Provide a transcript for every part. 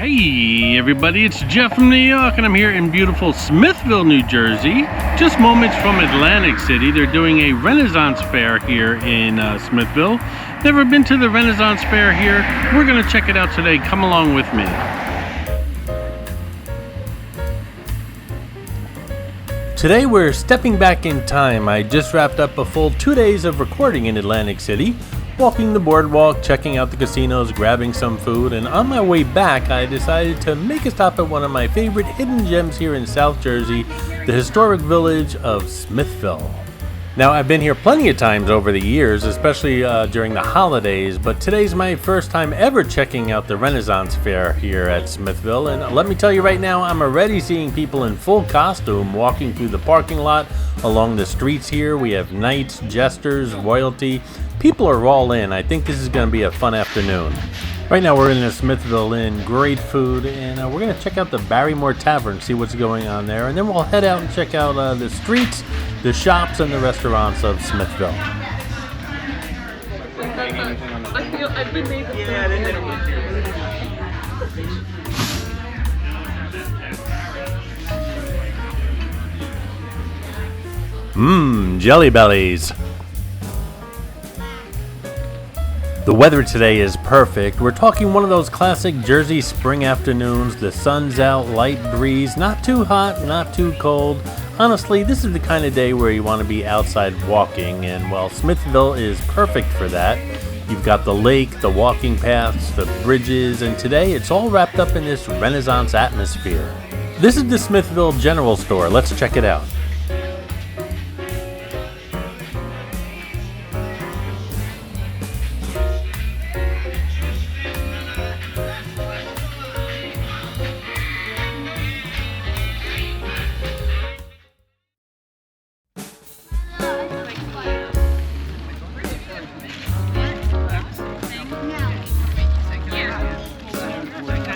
Hey everybody, it's Jeff from New York and I'm here in beautiful Smithville, New Jersey. Just moments from Atlantic City. They're doing a Renaissance Fair here in Smithville. Never been to the Renaissance Fair here. We're going to check it out today. Come along with me. Today we're stepping back in time. I just wrapped up a full 2 days of recording in Atlantic City. Walking the boardwalk, checking out the casinos, grabbing some food, and on my way back I decided to make a stop at one of my favorite hidden gems here in South Jersey, the historic village of Smithville. Now I've been here plenty of times over the years, especially during the holidays, but today's my first time ever checking out the Renaissance Fair here at Smithville, and let me tell you right now, I'm already seeing people in full costume walking through the parking lot, along the streets here. We have knights, jesters, royalty. People are all in. I think this is going to be a fun afternoon. Right now we're in the Smithville Inn, great food, and we're going to check out the Barrymore Tavern, see what's going on there, and then we'll head out and check out the streets, the shops, and the restaurants of Smithville. Jelly bellies. The weather today is perfect. We're talking one of those classic Jersey spring afternoons. The sun's out, light breeze, not too hot, not too cold. Honestly, this is the kind of day where you want to be outside walking, and well, Smithville is perfect for that. You've got the lake, the walking paths, the bridges, and today it's all wrapped up in this Renaissance atmosphere. This is the Smithville General Store. Let's check it out.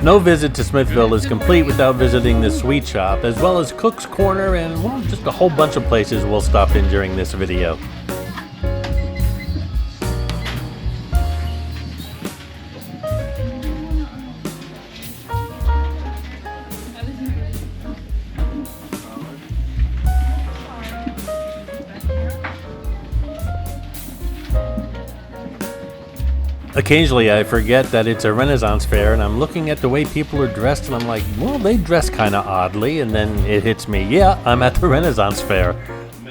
No visit to Smithville is complete without visiting the sweet shop, as well as Cook's Corner and, well, just a whole bunch of places we'll stop in during this video. Occasionally I forget that it's a Renaissance fair and I'm looking at the way people are dressed and I'm like, well, they dress kind of oddly, and then it hits me, yeah, I'm at the Renaissance fair.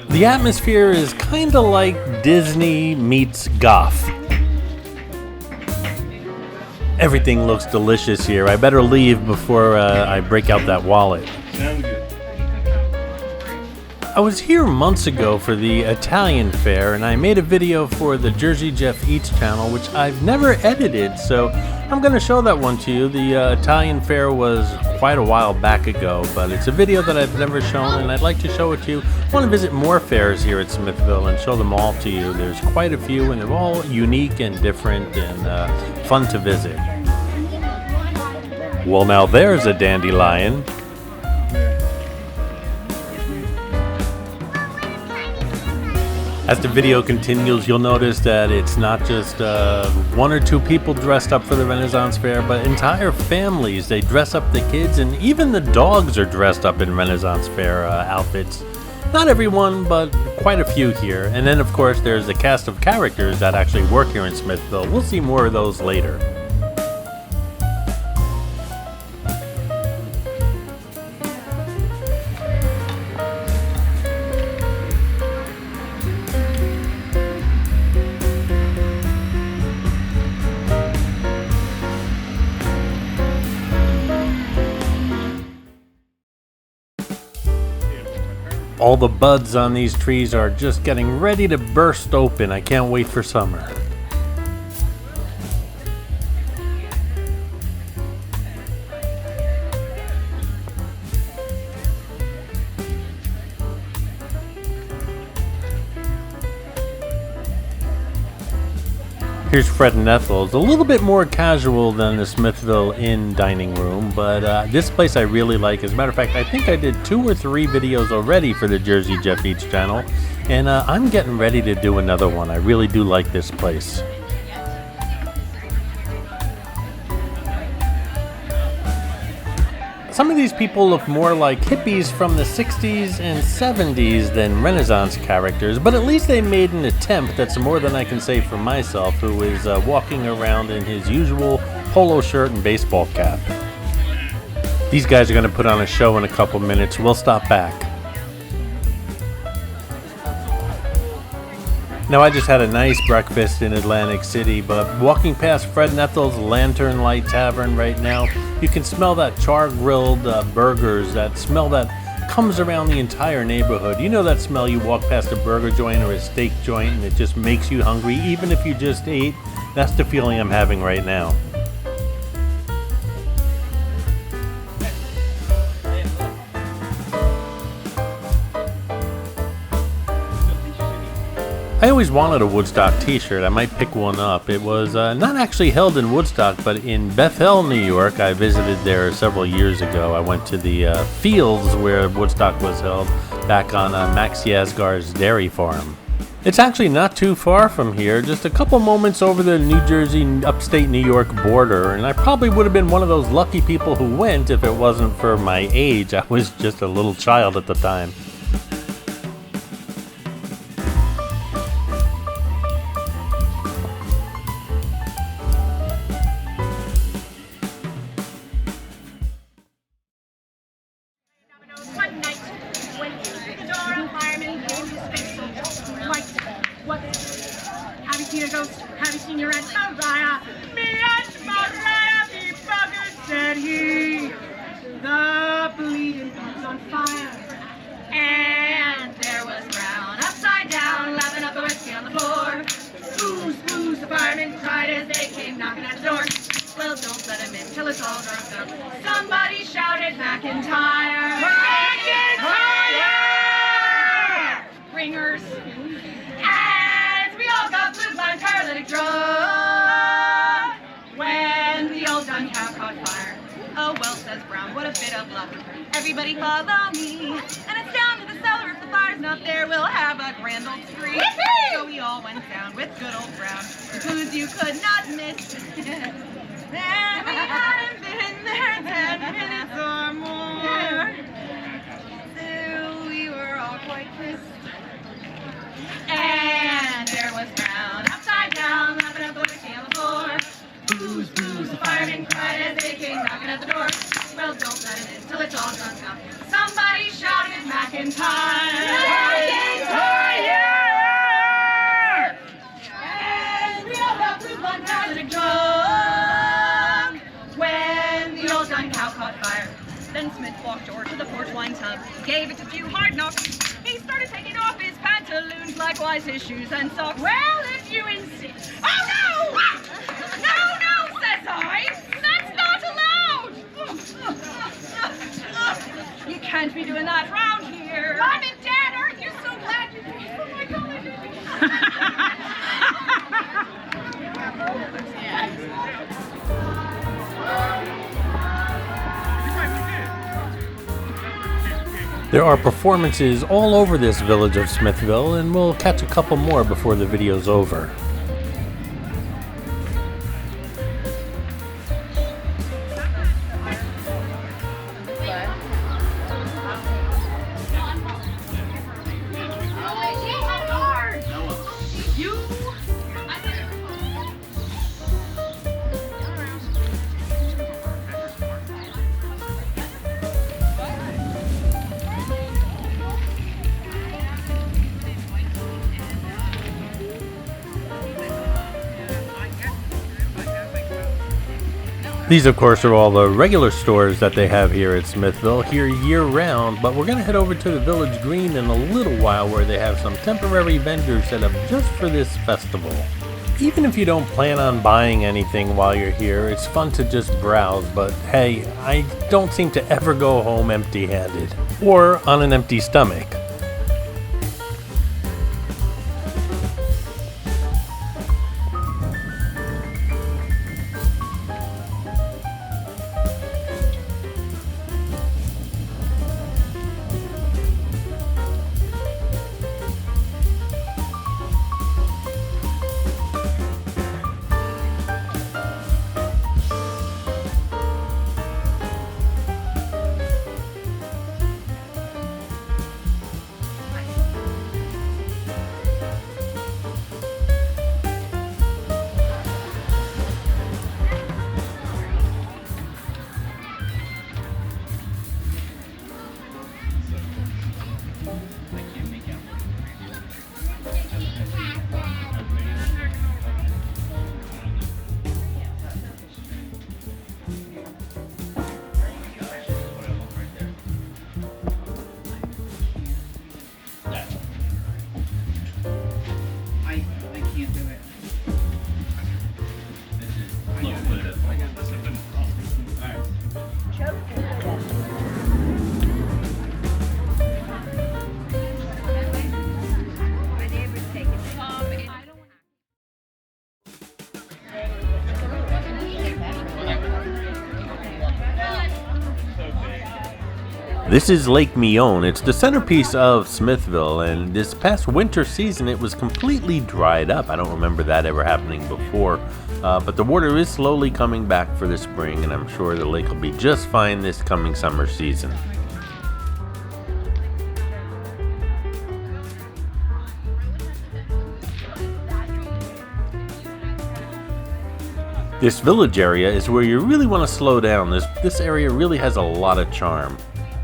The atmosphere is kind of like Disney meets goth. Everything looks delicious here. I better leave before I break out that wallet. Sounds good. I was here months ago for the Italian fair, and I made a video for the Jersey Jeff Eats channel, which I've never edited, so I'm going to show that one to you. The Italian fair was quite a while back ago, but it's a video that I've never shown, and I'd like to show it to you. I want to visit more fairs here at Smithville and show them all to you. There's quite a few, and they're all unique and different and fun to visit. Well, now there's a dandelion. As the video continues, you'll notice that it's not just one or two people dressed up for the Renaissance Fair, but entire families. They dress up the kids, and even the dogs are dressed up in Renaissance Fair outfits. Not everyone, but quite a few here. And then, of course, there's the cast of characters that actually work here in Smithville. We'll see more of those later. All the buds on these trees are just getting ready to burst open. I can't wait for summer. Here's Fred and Ethel. It's a little bit more casual than the Smithville Inn dining room, but this place I really like. As a matter of fact, I think I did 2 or 3 videos already for the Jersey Jeff Eats channel, and I'm getting ready to do another one. I really do like this place. Some of these people look more like hippies from the 60s and 70s than Renaissance characters, but at least they made an attempt. That's more than I can say for myself, who is walking around in his usual polo shirt and baseball cap. These guys are going to put on a show in a couple minutes. We'll stop back. Now, I just had a nice breakfast in Atlantic City, but walking past Fred Nethel's Lantern Light Tavern right now, you can smell that char-grilled burgers, that smell that comes around the entire neighborhood. You know that smell, you walk past a burger joint or a steak joint and it just makes you hungry, even if you just ate? That's the feeling I'm having right now. I always wanted a Woodstock t-shirt. I might pick one up. It was not actually held in Woodstock, but in Bethel, New York. I visited there several years ago. I went to the fields where Woodstock was held, back on Max Yasgar's dairy farm. It's actually not too far from here, just a couple moments over the New Jersey, upstate New York border, and I probably would have been one of those lucky people who went if it wasn't for my age. I was just a little child at the time. Have you seen a ghost? Have you seen your Aunt Mariah? Me Aunt Mariah, be buggered, said he. The bleeding pig's on fire. And there was Brown, upside down, lapping up the whiskey on the floor. Booze, booze, the firemen cried as they came knocking at the door. Well, don't let him in till it's all drunk up. Somebody shouted, McIntyre! McIntyre! Ringers. We all got blue-blind paralytic drunk when the old dun cow caught fire. Oh well, says Brown, what a bit of luck. Everybody follow me, and it's down to the cellar. If the fire's not there, we'll have a grand old spree. So we all went down with good old Brown, the booze you could not miss. And we hadn't been there 10 minutes or more, till we were all quite pissed. And there was Brown, upside down, lapping up the whiskey on the floor. Booze, booze, the firemen cried as they came knocking at the door. Well, don't let it in till it's all drunk up. Somebody shouted, McIntyre! McIntyre! And we all got blue-blood paralytic drunk when the old dun cow caught fire. Then Smith walked over to the port wine tub, gave it a few hard knocks. He started taking off his pantaloons, likewise his shoes and socks. Well, if you insist. Oh, no! No, says I. That's not allowed. You can't be doing that round here. Mom and Dad, aren't you so glad you came? Oh, my There are performances all over this village of Smithville, and we'll catch a couple more before the video's over. These, of course, are all the regular stores that they have here at Smithville, here year-round, but we're going to head over to the Village Green in a little while where they have some temporary vendors set up just for this festival. Even if you don't plan on buying anything while you're here, it's fun to just browse, but hey, I don't seem to ever go home empty-handed, or on an empty stomach. This is Lake Meon. It's the centerpiece of Smithville, and this past winter season it was completely dried up. I don't remember that ever happening before, but the water is slowly coming back for the spring, and I'm sure the lake will be just fine this coming summer season. This village area is where you really want to slow down. This area really has a lot of charm.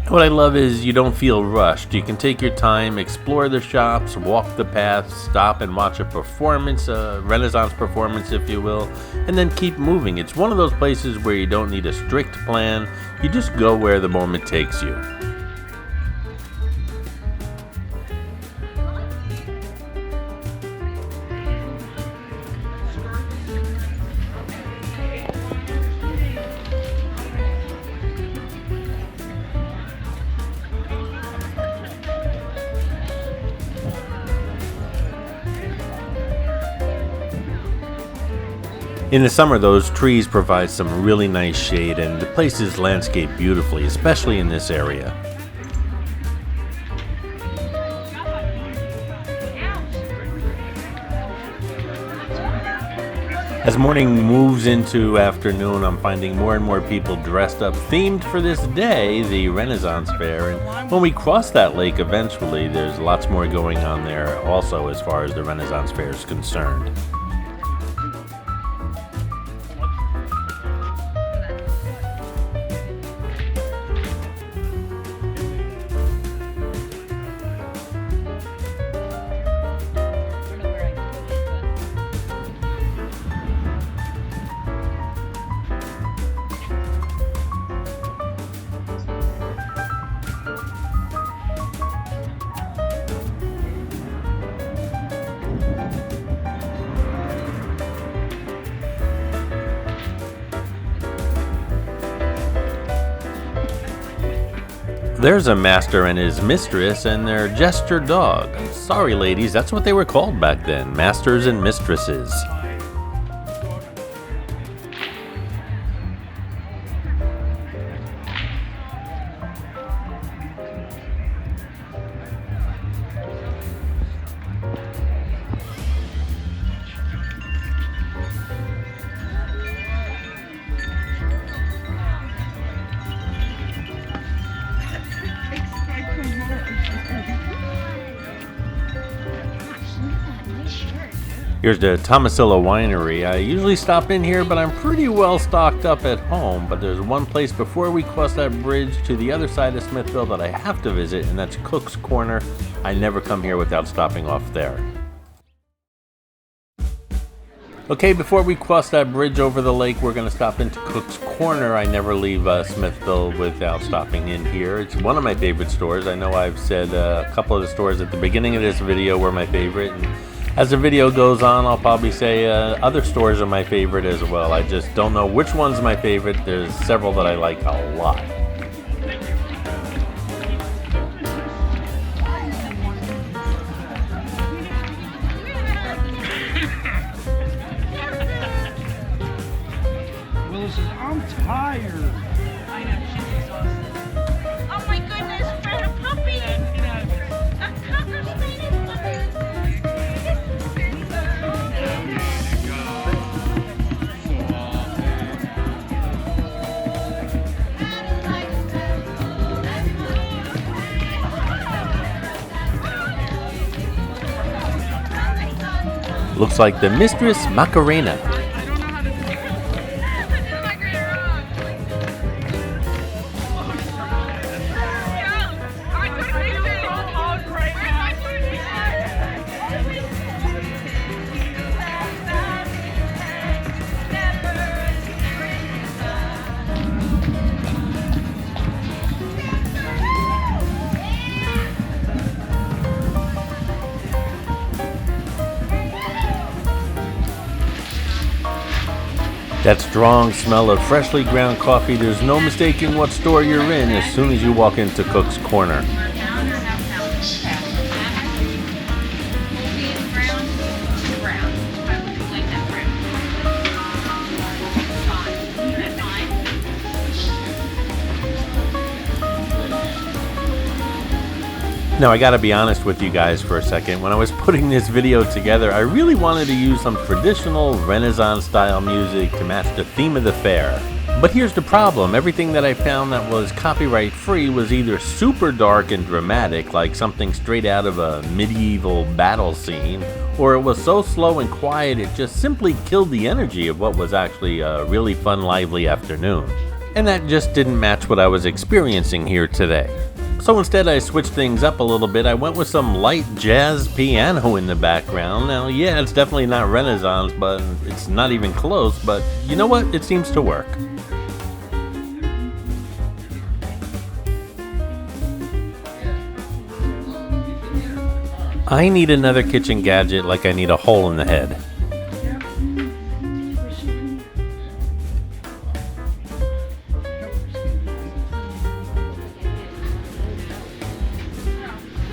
What I love is you don't feel rushed. You can take your time, explore the shops, walk the paths, stop and watch a performance, a Renaissance performance if you will, and then keep moving. It's one of those places where you don't need a strict plan. You just go where the moment takes you. In the summer, those trees provide some really nice shade, and the place is landscaped beautifully, especially in this area. As morning moves into afternoon, I'm finding more and more people dressed up, themed for this day, the Renaissance Fair. And when we cross that lake eventually, there's lots more going on there also as far as the Renaissance Fair is concerned. There's a master and his mistress and their jester dog. Sorry ladies, that's what they were called back then, masters and mistresses. Here's the Thomasilla Winery. I usually stop in here, but I'm pretty well stocked up at home. But there's one place before we cross that bridge to the other side of Smithville that I have to visit, and that's Cook's Corner. I never come here without stopping off there. Okay, before we cross that bridge over the lake, we're going to stop into Cook's Corner. I never leave Smithville without stopping in here. It's one of my favorite stores. I know I've said a couple of the stores at the beginning of this video were my favorite. And as the video goes on, I'll probably say other stores are my favorite as well. I just don't know which one's my favorite. There's several that I like a lot. Willis says, I'm tired. I know, she's exhausted. Oh my goodness, Fred, a puppy! A cocker spaniel puppy! Looks like the Mistress Macarena. That strong smell of freshly ground coffee, there's no mistaking what store you're in as soon as you walk into Cook's Corner. Now I gotta be honest with you guys for a second. When I was putting this video together, I really wanted to use some traditional Renaissance style music to match the theme of the fair. But here's the problem, everything that I found that was copyright free was either super dark and dramatic, like something straight out of a medieval battle scene, or it was so slow and quiet it just simply killed the energy of what was actually a really fun, lively afternoon. And that just didn't match what I was experiencing here today. So instead I switched things up a little bit. I went with some light jazz piano in the background. Now yeah, it's definitely not Renaissance, but it's not even close, but you know what? It seems to work. I need another kitchen gadget like I need a hole in the head.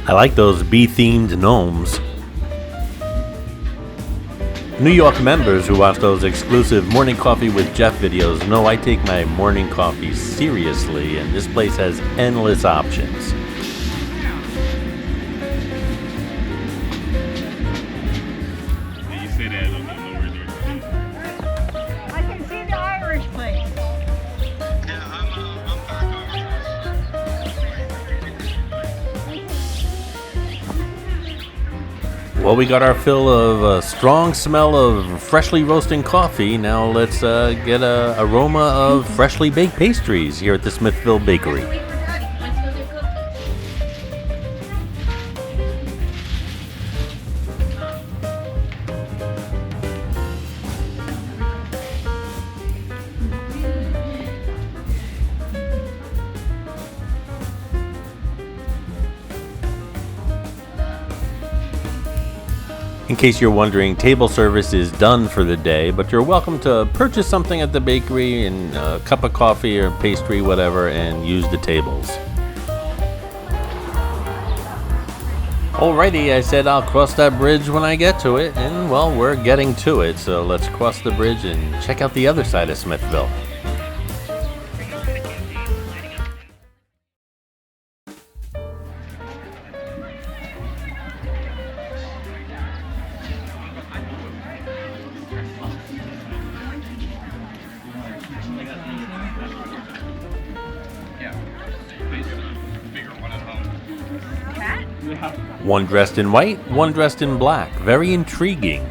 I like those bee-themed gnomes. New York members who watch those exclusive Morning Coffee with Jeff videos know I take my morning coffee seriously, and this place has endless options. I can see the Irish place. Well, we got our fill of a strong smell of freshly roasting coffee. Now let's get an aroma of freshly baked pastries here at the Smithville Bakery. In case you're wondering, table service is done for the day, but you're welcome to purchase something at the bakery and a cup of coffee or pastry, whatever, and use the tables. Alrighty, I said I'll cross that bridge when I get to it, and well, we're getting to it, so let's cross the bridge and check out the other side of Smithville. One dressed in white, one dressed in black. Very intriguing.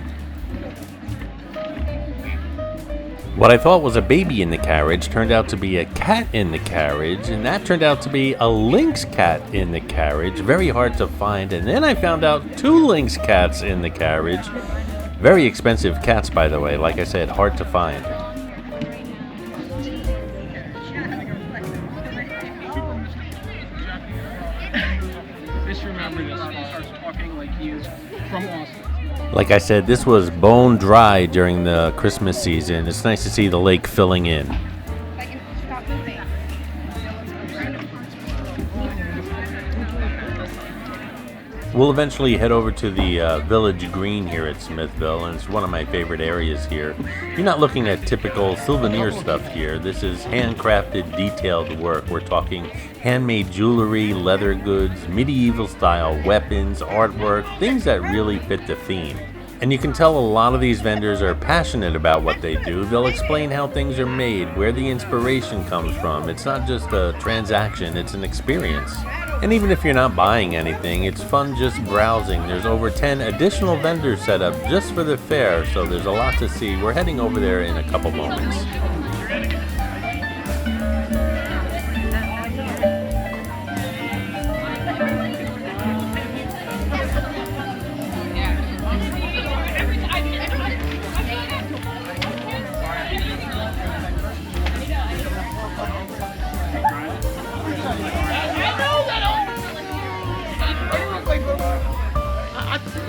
What I thought was a baby in the carriage turned out to be a cat in the carriage, and that turned out to be a lynx cat in the carriage. Very hard to find, and then I found out 2 lynx cats in the carriage. Very expensive cats, by the way. Like I said, hard to find. Just remember this when he starts talking like he is from Austin. Like I said, this was bone dry during the Christmas season. It's nice to see the lake filling in. I can stop moving. We'll eventually head over to the Village Green here at Smithville, and it's one of my favorite areas here. You're not looking at typical souvenir stuff here. This is handcrafted, detailed work. We're talking handmade jewelry, leather goods, medieval style weapons, artwork, things that really fit the theme. And you can tell a lot of these vendors are passionate about what they do. They'll explain how things are made, where the inspiration comes from. It's not just a transaction, it's an experience. And even if you're not buying anything, it's fun just browsing. There's over 10 additional vendors set up just for the fair, so there's a lot to see. We're heading over there in a couple moments.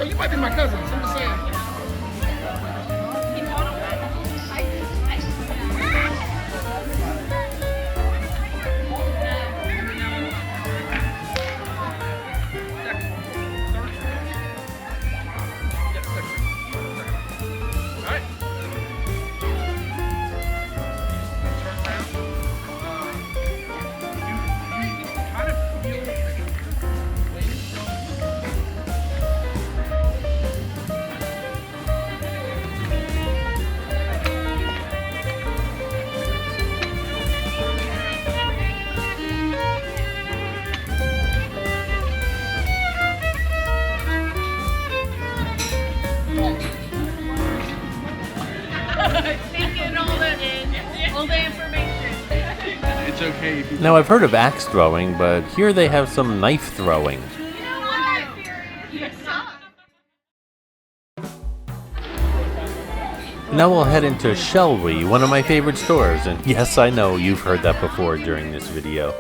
You might be my cousin, so I'm just saying. it's okay if you... Now I've heard of axe throwing, but here they have some knife throwing. Now we'll head into Shellwy, one of my favorite stores, and yes, I know you've heard that before during this video.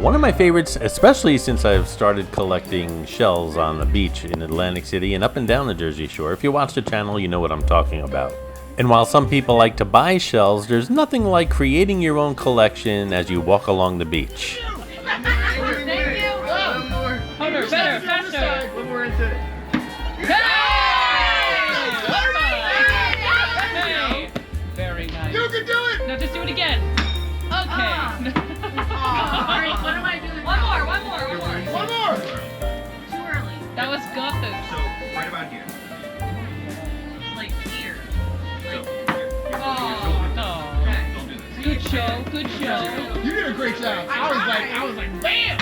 One of my favorites, especially since I've started collecting shells on the beach in Atlantic City and up and down the Jersey Shore. If you watch the channel, you know what I'm talking about. And while some people like to buy shells, there's nothing like creating your own collection as you walk along the beach. Thank you. Hunter, better, faster. One more into it. Very nice. You can do it! No, just do it again. Okay. Alright, what am I doing? One more. One more! Too early. That was good. So, right about here. Like here. Don't do this. Good show, good show. You did a great job. I was like, bam!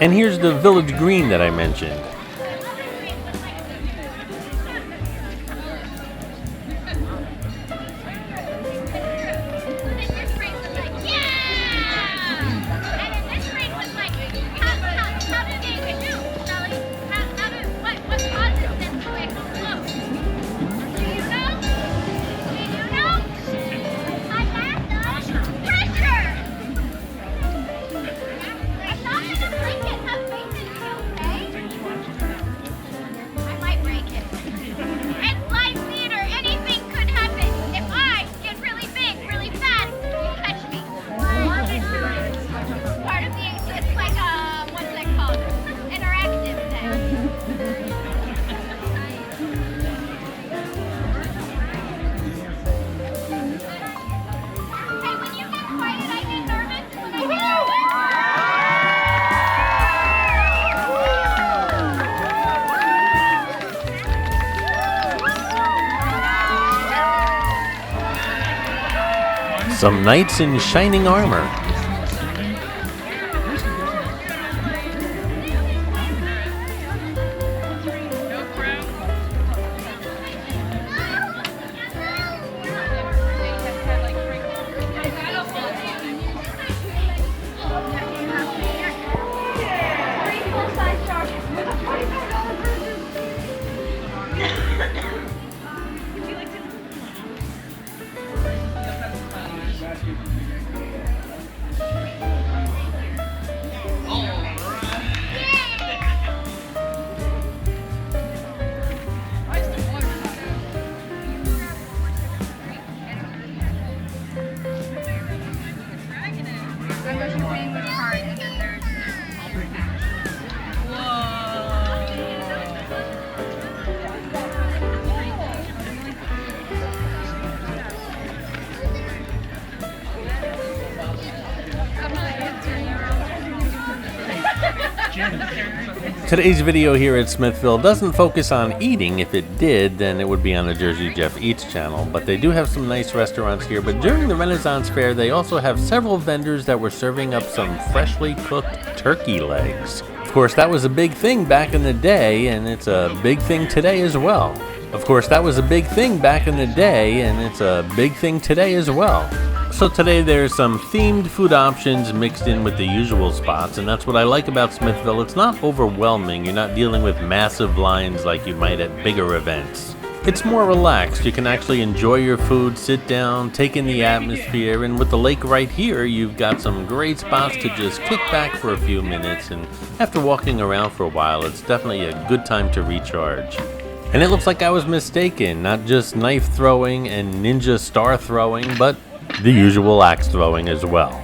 And here's the village green that I mentioned. Some knights in shining armor. Today's video here at Smithville doesn't focus on eating. If it did, then it would be on the Jersey Jeff Eats channel, but they do have some nice restaurants here. But during the Renaissance Fair, they also have several vendors that were serving up some freshly cooked turkey legs. Of course, that was a big thing back in the day, and it's a big thing today as well. Of course, that was a big thing back in the day, and it's a big thing today as well. So today there's some themed food options mixed in with the usual spots, and that's what I like about Smithville. It's not overwhelming. You're not dealing with massive lines like you might at bigger events. It's more relaxed. You can actually enjoy your food, sit down, take in the atmosphere, and with the lake right here, you've got some great spots to just kick back for a few minutes, and after walking around for a while, it's definitely a good time to recharge. And it looks like I was mistaken, not just knife throwing and ninja star throwing, but the usual axe throwing as well.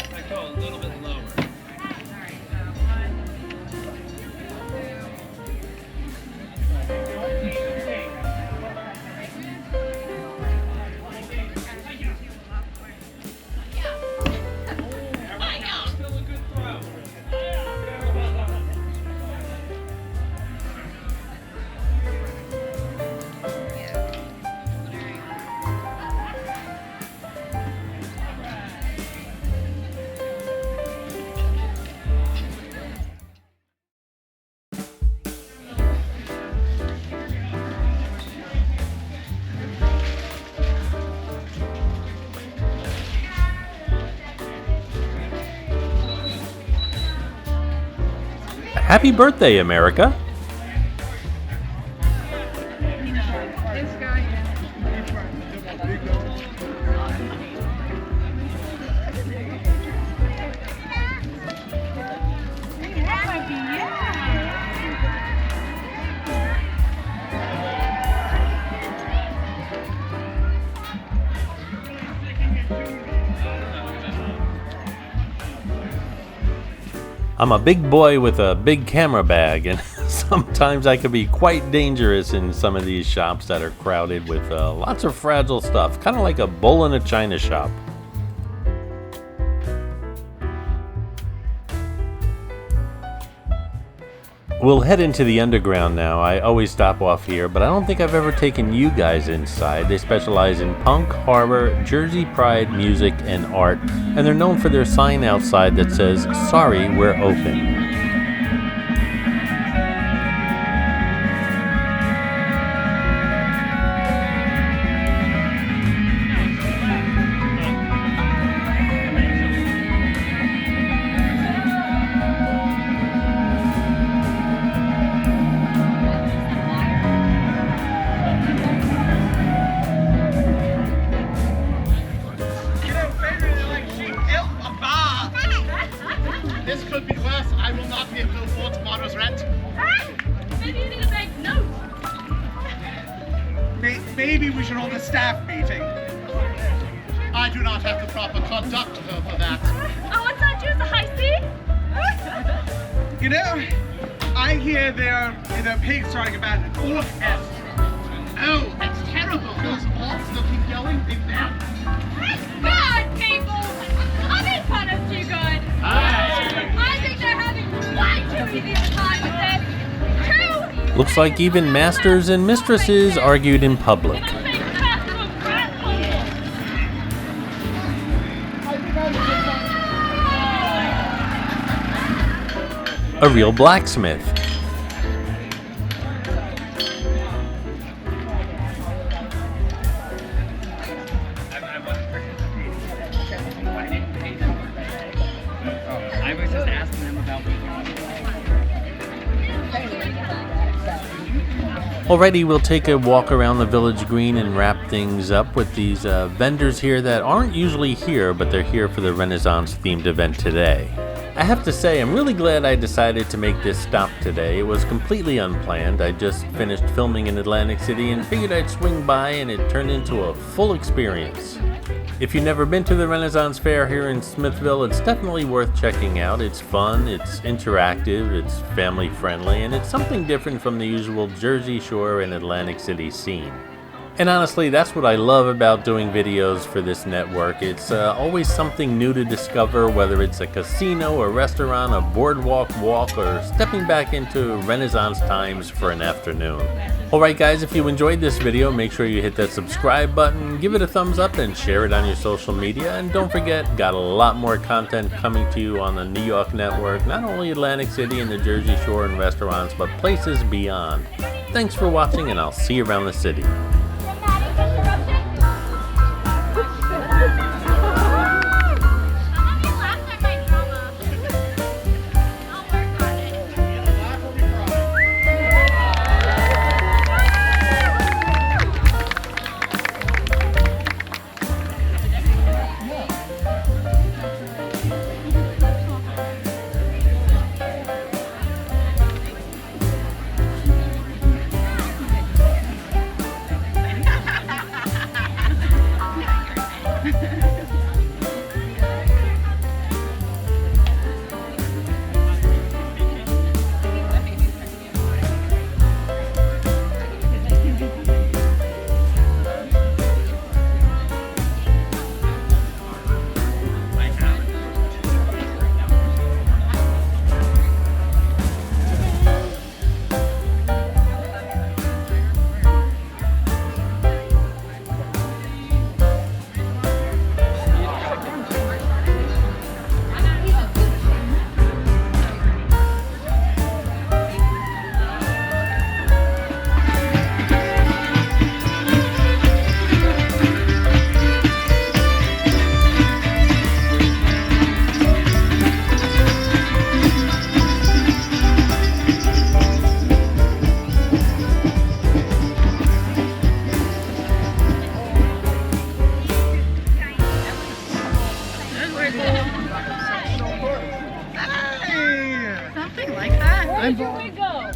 Happy birthday, America! I'm a big boy with a big camera bag, and sometimes I can be quite dangerous in some of these shops that are crowded with lots of fragile stuff, kind of like a bull in a china shop. We'll head into the underground now. I always stop off here, but I don't think I've ever taken you guys inside. They specialize in punk, horror, Jersey pride, music, and art, and they're known for their sign outside that says, "Sorry, we're open." This could be worse. I will not be able to afford tomorrow's rent. Maybe you need a bank note. Maybe we should hold a staff meeting. I do not have the proper conductor for that. Oh, what's that juice? A high C? You know, I hear they're pigs trying about an orchestra. Oh, that's terrible. Those orcs still keep yelling. Big man. God, people! I'm in fun of you good. I think they're having way too easy a time with this. Too Looks like even masters and mistresses argued in public. A real blacksmith. I was just asking them about Alrighty, we'll take a walk around the village green and wrap things up with these vendors here that aren't usually here, but they're here for the Renaissance themed event today. I have to say, I'm really glad I decided to make this stop today. It was completely unplanned. I just finished filming in Atlantic City and figured I'd swing by, and it turned into a full experience. If you've never been to the Renaissance Fair here in Smithville, it's definitely worth checking out. It's fun, it's interactive, it's family friendly, and it's something different from the usual Jersey Shore and Atlantic City scene. And honestly, that's what I love about doing videos for this network. It's always something new to discover, whether it's a casino, a restaurant, a boardwalk walk, or stepping back into Renaissance times for an afternoon. Alright guys, if you enjoyed this video, make sure you hit that subscribe button, give it a thumbs up, and share it on your social media. And don't forget, got a lot more content coming to you on the New York network, not only Atlantic City and the Jersey Shore and restaurants, but places beyond. Thanks for watching, and I'll see you around the city. Where did your wig go?